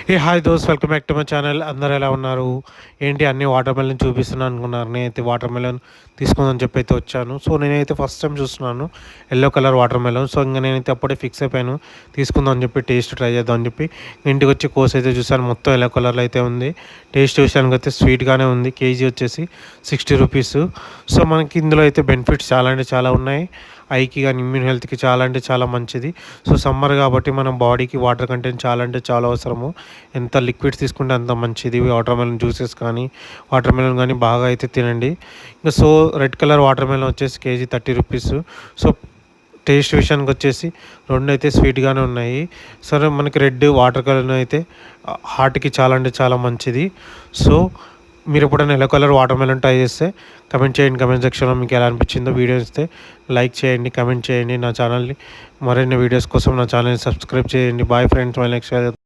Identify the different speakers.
Speaker 1: Hi దోస్త్, welcome back to my channel. అందరూ ఎలా ఉన్నారు? ఏంటి అన్ని వాటర్ మెలన్ చూపిస్తున్నాను అనుకున్నారు. నేనైతే వాటర్ మెలన్ తీసుకుందని చెప్పి అయితే వచ్చాను. సో నేనైతే ఫస్ట్ టైం చూస్తున్నాను yellow colour water melon. So ఇంకా నేనైతే అప్పుడే ఫిక్స్ అయిపోయాను తీసుకుందాం అని చెప్పి, టేస్ట్ ట్రై చేద్దాం అని చెప్పి. ఇంటికి వచ్చి కోస్ అయితే చూసాను, మొత్తం ఎల్లో కలర్లో అయితే ఉంది. టేస్ట్ చూసానికి అయితే స్వీట్గానే ఉంది. కేజీ వచ్చేసి 60 రూపీస్. సో మనకి ఇందులో అయితే బెనిఫిట్స్ చాలా అంటే చాలా ఉన్నాయి. ఐకి కానీ ఇమ్యూన్ హెల్త్కి చాలా అంటే చాలా మంచిది. సో సమ్మర్ కాబట్టి మన బాడీకి వాటర్ కంటెంట్ చాలా అంటే చాలా అవసరము. ఎంత లిక్విడ్స్ తీసుకుంటే అంత మంచిది. వాటర్ మెలన్ జ్యూసెస్ కానీ వాటర్ మెలన్ కానీ బాగా అయితే తినండి. ఇంకా so red colour water melon వచ్చేసి కేజీ 30 రూపీస్. సో టేస్ట్ విషయానికి వచ్చేసి రెండు అయితే స్వీట్గానే ఉన్నాయి. సరే మనకి రెడ్ వాటర్ కలర్ అయితే హార్ట్కి చాలా అంటే చాలా మంచిది. సో మీరు ఎప్పుడైనా yellow colour water melon try చేస్తే కమెంట్ చేయండి. కమెంట్ సెక్షన్లో మీకు ఎలా అనిపించిందో. వీడియో ఇస్తే లైక్ చేయండి, కమెంట్ చేయండి. నా ఛానల్ని మరిన్ని వీడియోస్ కోసం నా ఛానల్ని సబ్స్క్రైబ్ చేయండి. బాయ్ ఫ్రెండ్స్, మళ్ళీ నెక్స్ట్